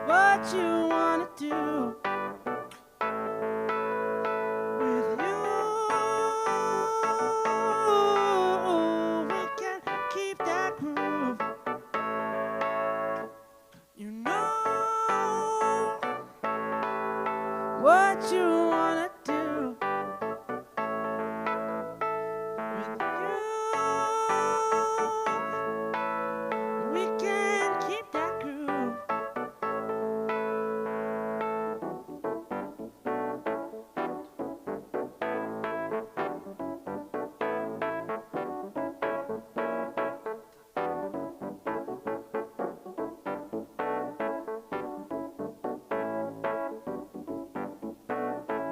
what you wanna do with you. We can keep that groove. You know what you wanna do with you. We can keep that groove.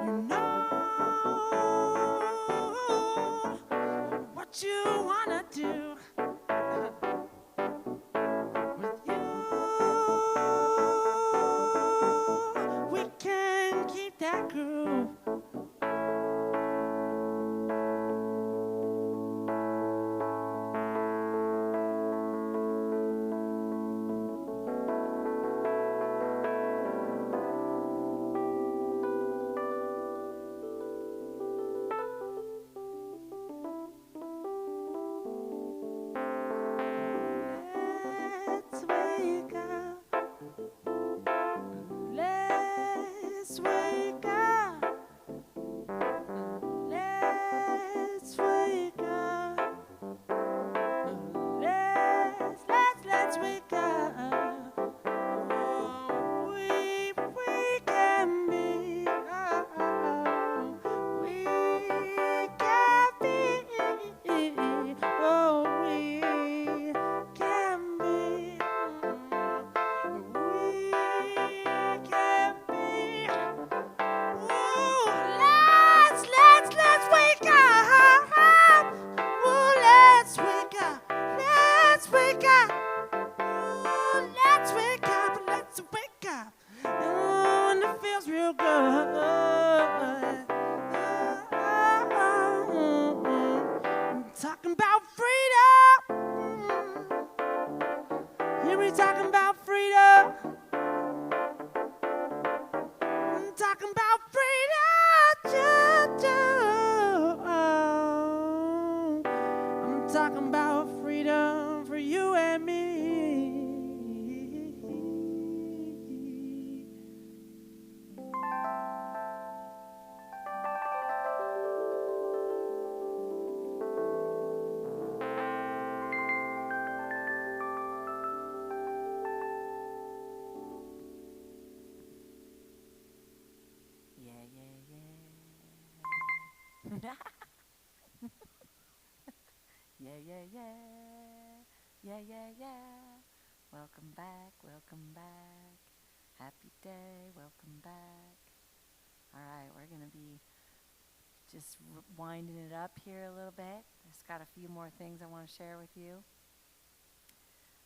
You know what you wanna do with you. We can keep that groove. Yeah, yeah, yeah. Welcome back, welcome back. Happy day, welcome back. All right, we're going to be just winding it up here a little bit. Just got a few more things I want to share with you.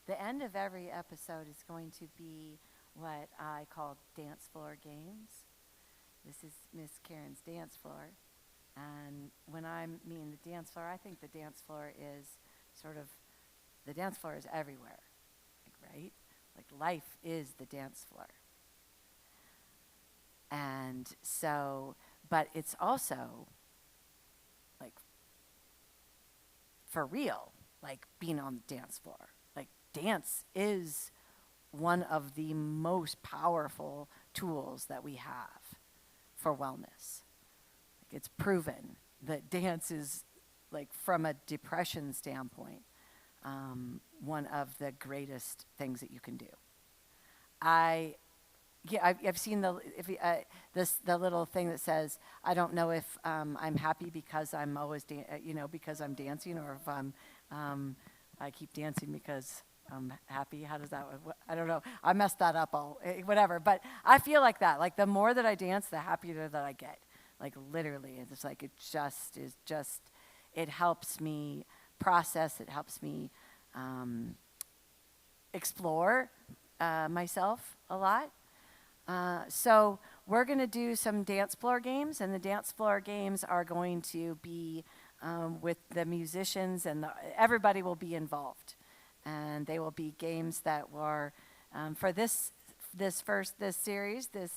The end of every episode is going to be what I call dance floor games. This is Miss Karen's dance floor. And when I mean the dance floor, I think the dance floor is sort of, the dance floor is everywhere, right? Like life is the dance floor. And so, but it's also like for real, like being on the dance floor. Like dance is one of the most powerful tools that we have for wellness. Like it's proven that dance is, like from a depression standpoint, one of the greatest things that you can do. I've seen the little thing that says, I don't know if I'm happy because I'm always because I'm dancing, or if I keep dancing because I'm happy. How does that work? I don't know. I messed that up whatever. But I feel like that. Like the more that I dance, the happier that I get. Like literally, it's like it helps me process. It helps me explore myself a lot. So we're going to do some dance floor games, and the dance floor games are going to be with the musicians, and everybody will be involved. And they will be games that were for this series, this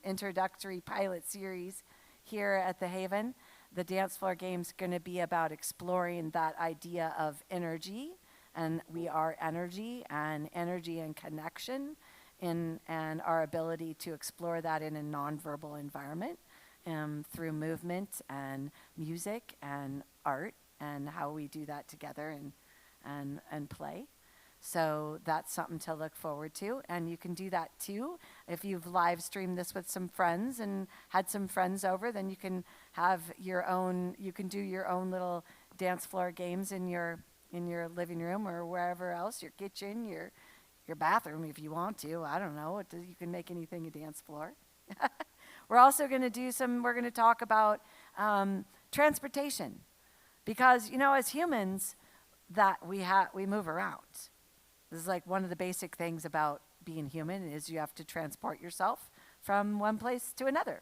introductory pilot series here at the Haven. The dance floor game's going to be about exploring that idea of energy, and we are energy and connection, and our ability to explore that in a nonverbal environment through movement and music and art, and how we do that together and play. So that's something to look forward to. And you can do that too. If you've live streamed this with some friends and had some friends over, then you can have you can do your own little dance floor games in your living room or wherever else, your kitchen, your bathroom if you want to. I don't know. You can make anything a dance floor. We're also going to talk about transportation, because, as humans, that we move around. This is like one of the basic things about being human, is you have to transport yourself from one place to another.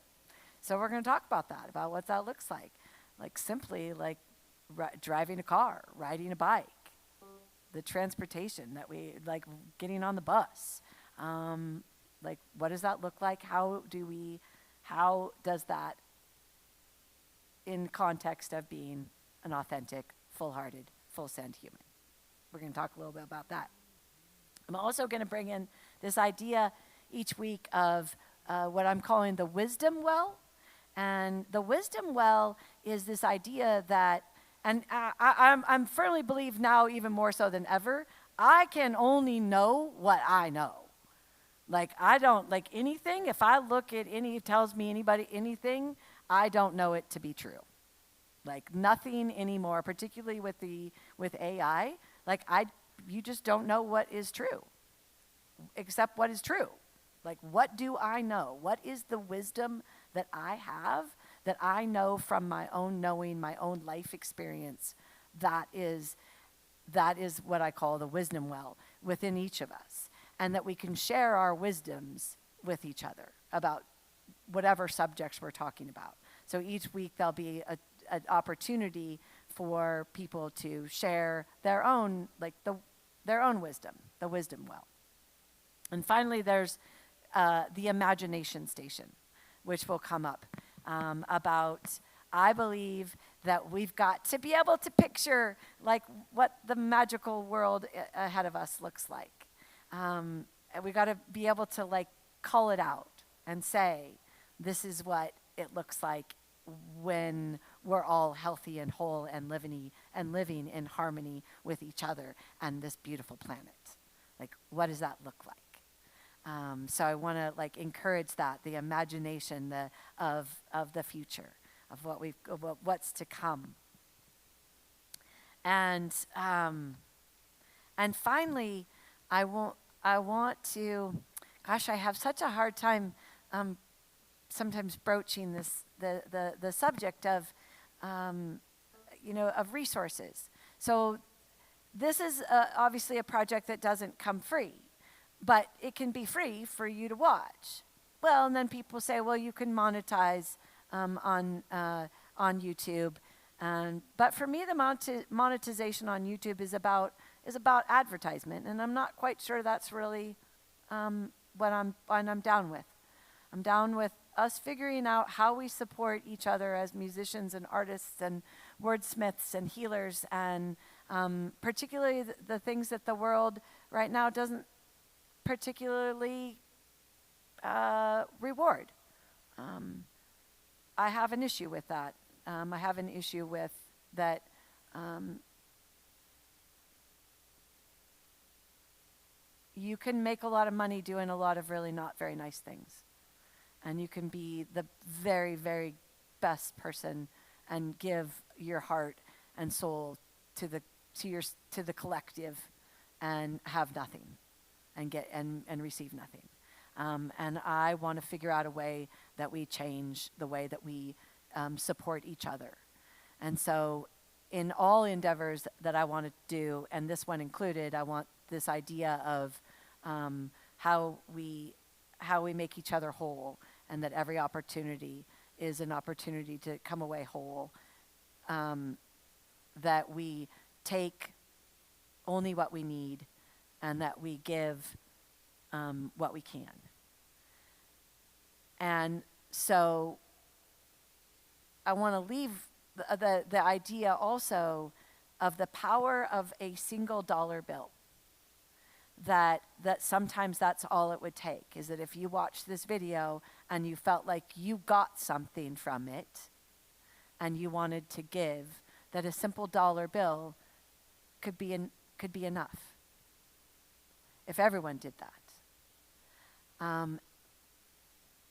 So we're going to talk about what that looks like. Like simply like driving a car, riding a bike, the transportation that we like, getting on the bus. Like what does that look like? How does that, in context of being an authentic, full-hearted, full-send human? We're going to talk a little bit about that. I'm also going to bring in this idea each week of what I'm calling the wisdom well. And the wisdom well is this idea that, and I'm firmly believe now even more so than ever, I can only know what I know. Like I don't, like anything, if I look at tells me anybody anything, I don't know it to be true. Like nothing anymore, particularly with AI, like you just don't know what is true, except what is true. Like, what do I know? What is the wisdom that I have, that I know from my own knowing, my own life experience? That is what I call the wisdom well within each of us, and that we can share our wisdoms with each other about whatever subjects we're talking about. So each week there'll be an opportunity for people to share their own, like their own wisdom, the wisdom well. And finally, there's the imagination station, which will come up about, I believe that we've got to be able to picture like what the magical world ahead of us looks like. And we got to be able to like call it out and say, this is what it looks like when we're all healthy and whole and living in harmony with each other and this beautiful planet. Like, what does that look like? So I want to like encourage that, the imagination of the future, of what's to come. And And finally, I want to, gosh, I have such a hard time sometimes broaching the subject of, of resources. So this is obviously a project that doesn't come free, but it can be free for you to watch. Well, and then people say, well, you can monetize on YouTube. But for me, the monetization on YouTube is about advertisement, and I'm not quite sure that's really what I'm down with. I'm down with us figuring out how we support each other as musicians and artists and wordsmiths and healers, and particularly the things that the world right now doesn't particularly reward. I have an issue with that. I have an issue with that. You can make a lot of money doing a lot of really not very nice things. And you can be the very, very best person and give your heart and soul to the collective and have nothing and get and receive nothing. And I want to figure out a way that we change the way that we support each other. And so in all endeavors that I want to do, and this one included, I want this idea of how we make each other whole, and that every opportunity is an opportunity to come away whole, that we take only what we need, and that we give what we can. And so I want to leave the idea also of the power of a single dollar bill. That sometimes that's all it would take, is that if you watched this video and you felt like you got something from it and you wanted to give, that a simple dollar bill could be enough if everyone did that.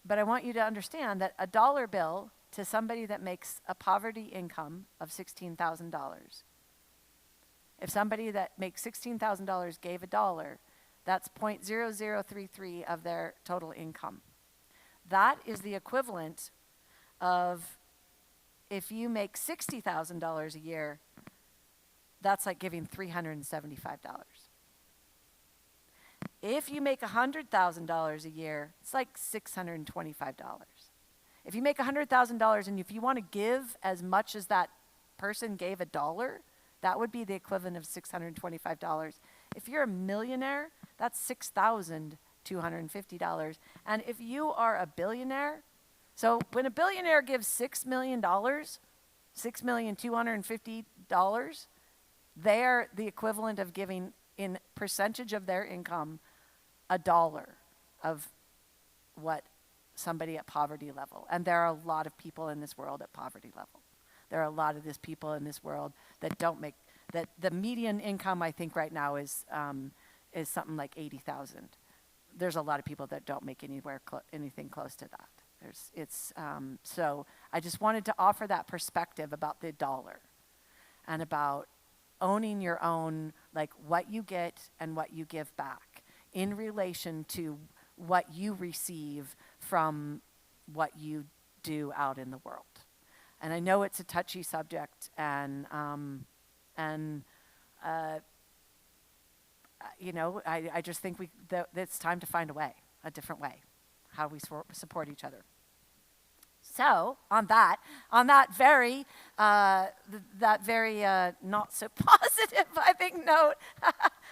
But I want you to understand that a dollar bill to somebody that makes a poverty income of $16,000, if somebody that makes $16,000 gave $1, that's 0.0033 of their total income. That is the equivalent of, if you make $60,000 a year, that's like giving $375. If you make $100,000 a year, it's like $625. If you make $100,000 and if you want to give as much as that person gave $1, that would be the equivalent of $625. If you're a millionaire, that's $6,250. And if you are a billionaire, so when a billionaire gives $6 million, $6,250,000, they're the equivalent of giving, in percentage of their income, $1 of what somebody at poverty level. And there are a lot of people in this world at poverty level. There are a lot of these people in this world that don't make, that the median income I think right now is something like $80,000. There's a lot of people that don't make anything close to that. So I just wanted to offer that perspective about the dollar and about owning your own, like what you get and what you give back in relation to what you receive from what you do out in the world. And I know it's a touchy subject, and I just think it's time to find a different way, how we support each other. So on that very not so positive, I think, note,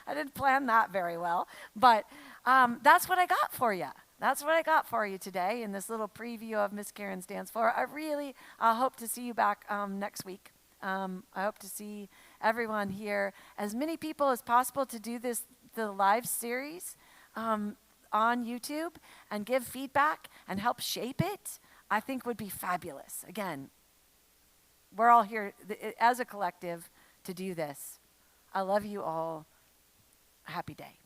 I didn't plan that very well, but that's what I got for you. That's what I got for you today in this little preview of Miss Karen's Dance Floor. I really hope to see you back next week. I hope to see everyone here, as many people as possible, to do the live series on YouTube and give feedback and help shape it. I think would be fabulous. Again, we're all here as a collective to do this. I love you all. Happy day.